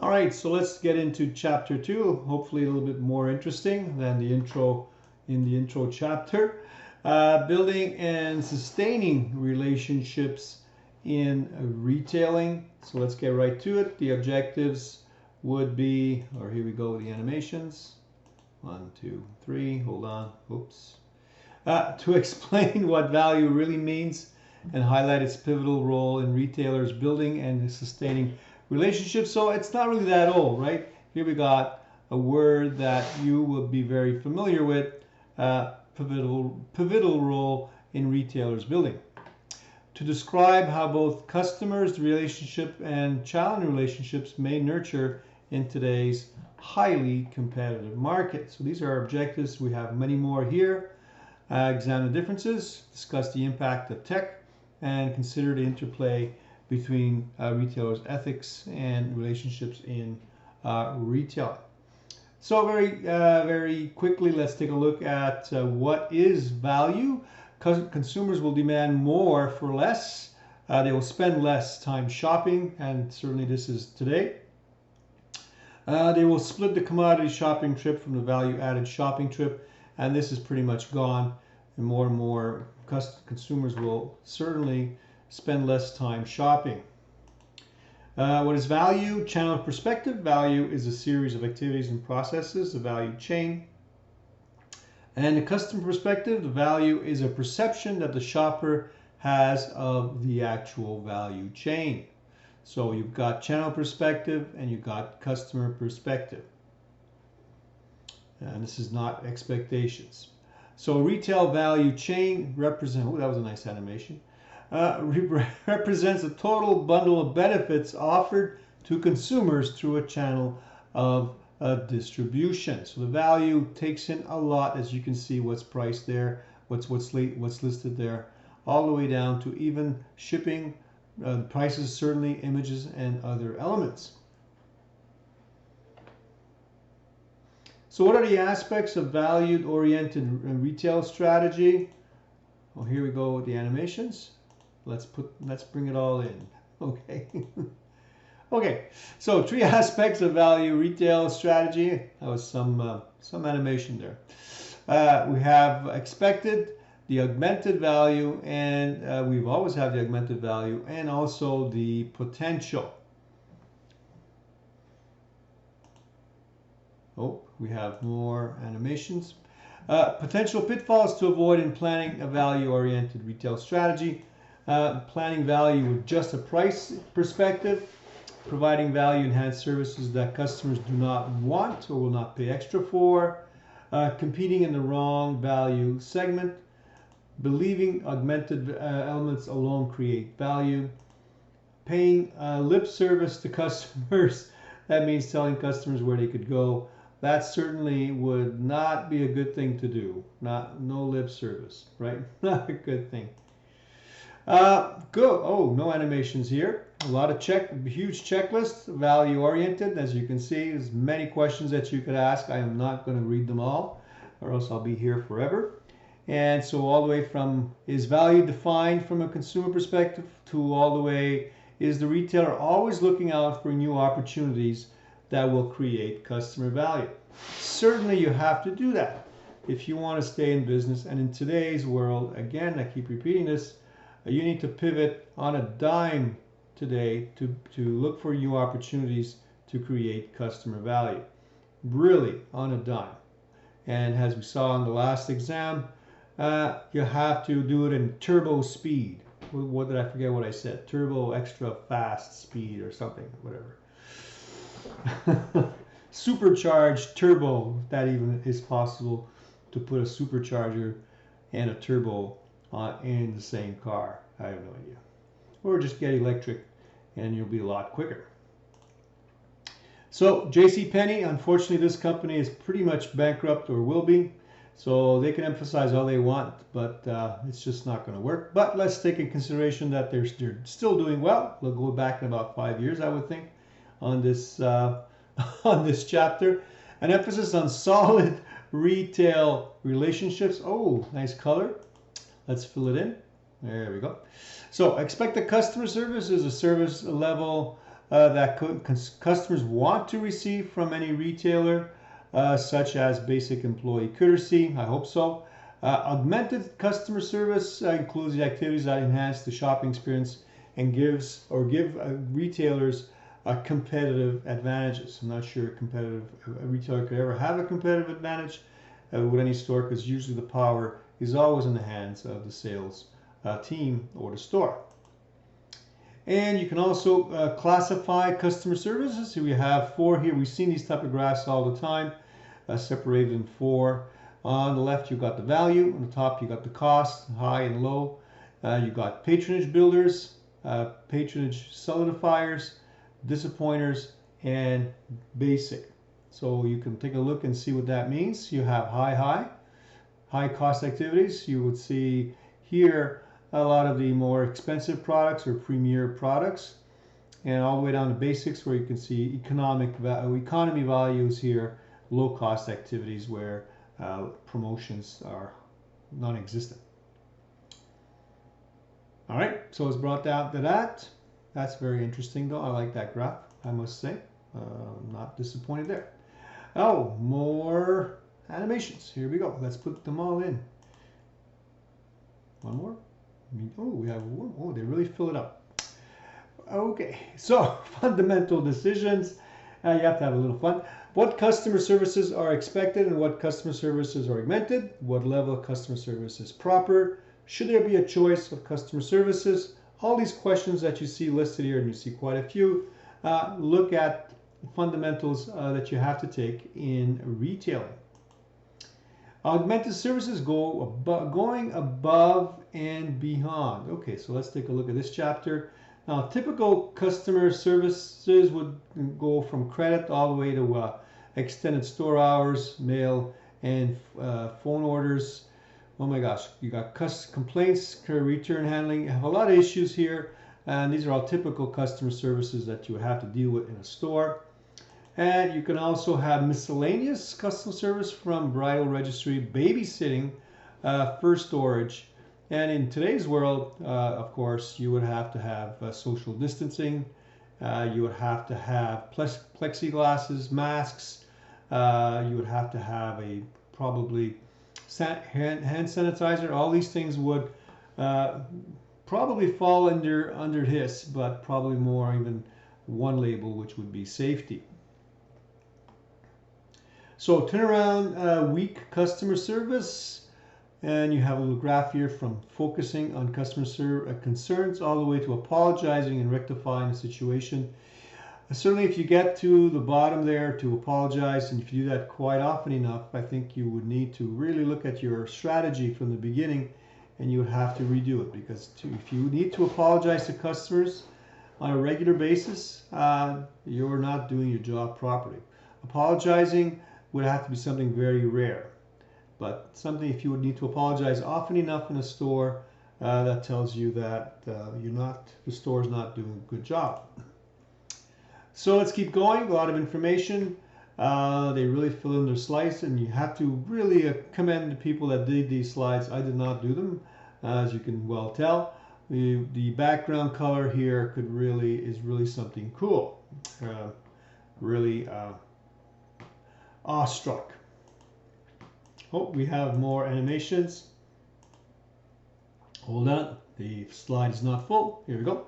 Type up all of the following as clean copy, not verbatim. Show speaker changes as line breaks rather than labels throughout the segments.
All right, so let's get into chapter 2, hopefully a little bit more interesting than the intro in the intro chapter. Building and sustaining relationships in retailing. So let's get right to it. The objectives would be, or here we go with the animations. 1, 2, 3, hold on, oops. To explain what value really means and highlight its pivotal role in retailers building and sustaining relationships. So it's not really that old, right? Here we got a word that you will be very familiar with, pivotal role in retailers building. To describe how both customers relationship and challenge relationships may nurture in today's highly competitive market. So these are our objectives. We have many more here. Examine the differences, discuss the impact of tech, and consider the interplay between retailers' ethics and relationships in retail. So very quickly, let's take a look at what is value. Consumers will demand more for less. They will spend less time shopping, and certainly this is today. They will split the commodity shopping trip from the value-added shopping trip, and this is pretty much gone. And more consumers will certainly spend less time shopping. What is value? Channel of perspective. Value is a series of activities and processes, the value chain. And the customer perspective, the value is a perception that the shopper has of the actual value chain. So you've got channel perspective and you've got customer perspective. And this is not expectations. So retail value chain represents, oh, that was a nice animation, represents a total bundle of benefits offered to consumers through a channel of distribution. So the value takes in a lot, as you can see, what's priced there, what's listed there, all the way down to even shipping, prices, certainly images and other elements. So what are the aspects of value-oriented retail strategy? Well, here we go with the animations. Let's bring it all in. Okay. Okay. So 3 aspects of value retail strategy. That was some animation there. We have expected, the augmented value, and we've always had the augmented value, and also the potential. Oh, we have more animations. Potential pitfalls to avoid in planning a value-oriented retail strategy. Planning value with just a price perspective. Providing value-enhanced services that customers do not want or will not pay extra for. Competing in the wrong value segment. Believing augmented elements alone create value. Paying lip service to customers. That means telling customers where they could go. That certainly would not be a good thing to do. No lip service, right? Not a good thing. Good. Oh, no animations here. A lot of huge checklist, value oriented. As you can see, there's many questions that you could ask. I am not going to read them all, or else I'll be here forever. And so all the way from, is value defined from a consumer perspective, to all the way, is the retailer always looking out for new opportunities that will create customer value? Certainly you have to do that if you want to stay in business. And in today's world, again, I keep repeating this, you need to pivot on a dime today to look for new opportunities to create customer value. Really on a dime. And as we saw in the last exam, you have to do it in turbo speed. What did I forget what I said? Turbo extra fast speed or something, whatever. Supercharged turbo, if that even is possible, to put a supercharger and a turbo in the same car. I have no idea. Or just get electric and you'll be a lot quicker. So JCPenney, unfortunately this company is pretty much bankrupt or will be. So they can emphasize all they want, but it's just not going to work. But let's take in consideration that they're still doing well. We'll go back in about 5 years, I would think, on this on this chapter. An emphasis on solid retail relationships. Oh, nice color. Let's fill it in. There we go. So expect that customer service is a service level that customers want to receive from any retailer, such as basic employee courtesy. I hope so. Augmented customer service includes the activities that enhance the shopping experience and give retailers competitive advantages. I'm not sure a retailer could ever have a competitive advantage with any store, because usually the power is always in the hands of the sales team or the store. And you can also classify customer services. So we have 4 here. We've seen these type of graphs all the time, separated in 4. On the left, you've got the value. On the top, you got the cost, high and low. You got patronage builders, patronage solidifiers, disappointers, and basic. So you can take a look and see what that means. You have high cost activities. You would see here a lot of the more expensive products or premier products, and all the way down to basics, where you can see economy values here, low cost activities where promotions are non-existent. All right, so it's brought down to that. That's very interesting though. I like that graph, I must say. Not disappointed there. Oh, more animations. Here we go. Let's put them all in. One more. Oh, we have one. Oh, they really fill it up. Okay, so fundamental decisions. You have to have a little fun. What customer services are expected and what customer services are augmented? What level of customer service is proper? Should there be a choice of customer services? All these questions that you see listed here, and you see quite a few, look at fundamentals that you have to take in retailing. Augmented services going above and beyond. Okay, so let's take a look at this chapter. Now, typical customer services would go from credit all the way to extended store hours, mail, and phone orders. Oh my gosh, you got complaints, return handling. You have a lot of issues here, and these are all typical customer services that you would have to deal with in a store. And you can also have miscellaneous customer service, from bridal registry, babysitting, for storage. And in today's world, of course, you would have to have social distancing. You would have to have plexiglasses, masks. You would have to have probably hand sanitizer. All these things would probably fall under this, but probably more even one label, which would be safety. So turnaround weak customer service, and you have a little graph here from focusing on customer concerns all the way to apologizing and rectifying the situation. Certainly if you get to the bottom there to apologize, and if you do that quite often enough, I think you would need to really look at your strategy from the beginning, and you would have to redo it, because if you need to apologize to customers on a regular basis, you're not doing your job properly. Apologizing would have to be something very rare, but something, if you would need to apologize often enough in a store, that tells you that the store is not doing a good job. So let's keep going. A lot of information. They really fill in their slides, and you have to really commend the people that did these slides. I did not do them, as you can well tell. The background color here is really something cool. Really awestruck. Oh, we have more animations. Hold on, the slide is not full. Here we go.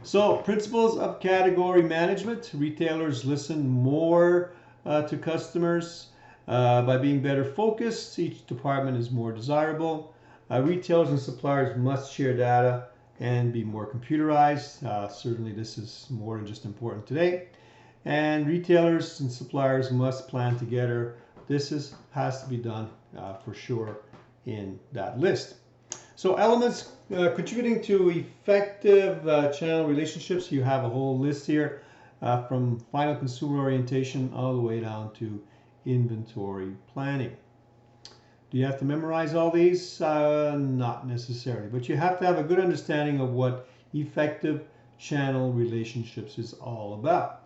So, principles of category management. Retailers listen more to customers. By being better focused, each department is more desirable. Retailers and suppliers must share data and be more computerized. Certainly this is more than just important today. And retailers and suppliers must plan together. This has to be done for sure in that list. So elements contributing to effective channel relationships. You have a whole list here from final consumer orientation all the way down to inventory planning. Do you have to memorize all these? Not necessarily, but you have to have a good understanding of what effective channel relationships is all about.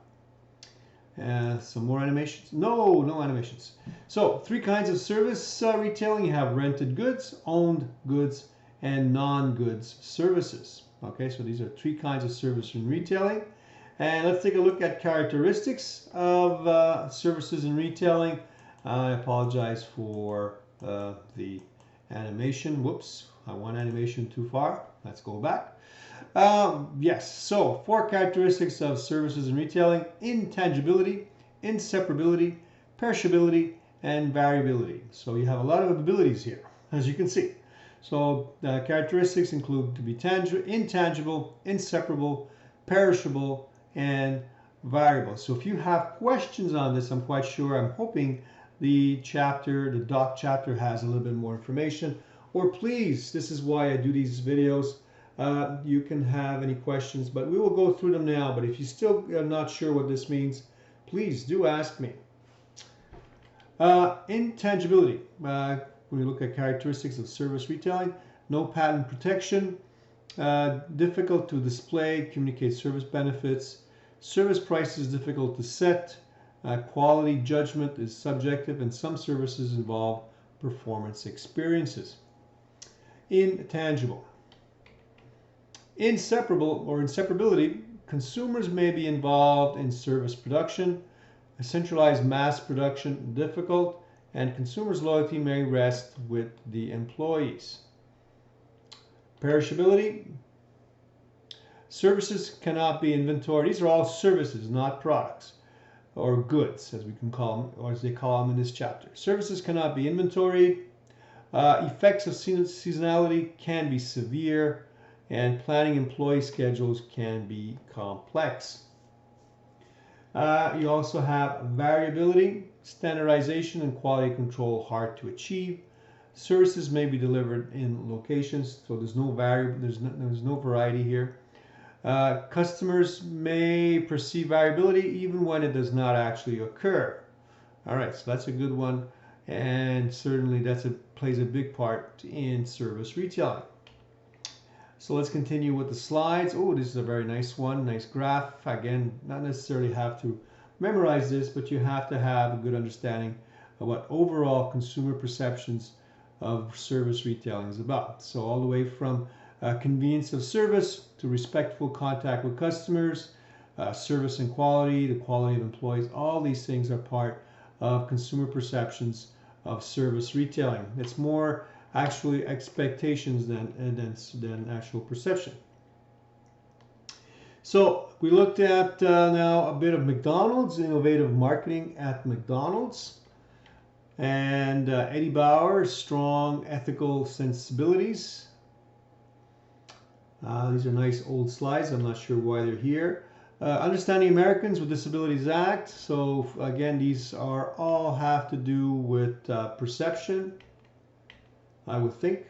Some more animations? No animations. So 3 kinds of service retailing. You have rented goods, owned goods, and non-goods services. Okay, so these are 3 kinds of service in retailing. And let's take a look at characteristics of services in retailing. I apologize for the animation. Whoops, I went animation too far. Let's go back. Yes, so 4 characteristics of services in retailing: intangibility, inseparability, perishability, and variability. So you have a lot of abilities here, as you can see. So characteristics include to be intangible, inseparable, perishable, and variable. So if you have questions on this, I'm hoping the doc chapter has a little bit more information. Or please, this is why I do these videos. You can have any questions, but we will go through them now. But if you still are not sure what this means, please do ask me. Intangibility. When we look at characteristics of service retailing: no patent protection, difficult to display, communicate service benefits, service price is difficult to set, quality judgment is subjective, and some services involve performance experiences. Intangible. Inseparable or inseparability: consumers may be involved in service production, a centralized mass production difficult, and consumers' loyalty may rest with the employees. Perishability: services cannot be inventoried. These are all services, not products or goods, as we can call them, or as they call them in this chapter. Services cannot be inventoried. Effects of seasonality can be severe, and planning employee schedules can be complex. You also have variability, standardization and quality control hard to achieve. Services may be delivered in locations, so there's no variety here. Customers may perceive variability even when it does not actually occur. All right, so that's a good one, and certainly plays a big part in service retailing. So let's continue with the slides. Oh, this is a very nice one, nice graph. Again, not necessarily have to memorize this, but you have to have a good understanding of what overall consumer perceptions of service retailing is about. So all the way from convenience of service to respectful contact with customers, service and quality, the quality of employees, all these things are part of consumer perceptions of service retailing. It's more actually expectations than actual perception. So we looked at now a bit of McDonald's, innovative marketing at McDonald's, and Eddie Bauer, strong ethical sensibilities. These are nice old slides. I'm not sure why they're here. Understanding Americans with Disabilities Act. So again, these are all have to do with perception, I would think.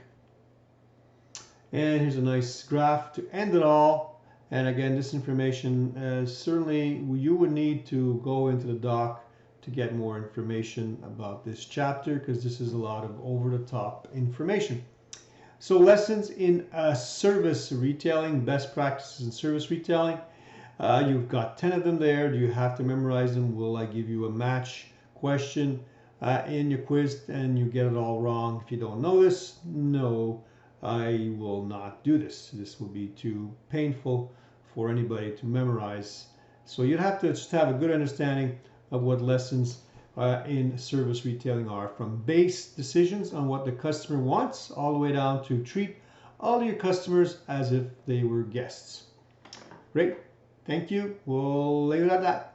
And here's a nice graph to end it all. And again, this information certainly you would need to go into the doc to get more information about this chapter, because this is a lot of over-the-top information. So lessons in service retailing, best practices in service retailing. You've got 10 of them there. Do you have to memorize them? Will I give you a match question in your quiz and you get it all wrong? If you don't know this, no, I will not do this. This will be too painful for anybody to memorize. So you'd have to just have a good understanding of what lessons in service retailing are, from base decisions on what the customer wants all the way down to treat all your customers as if they were guests. Great. Thank you. We'll leave it at that.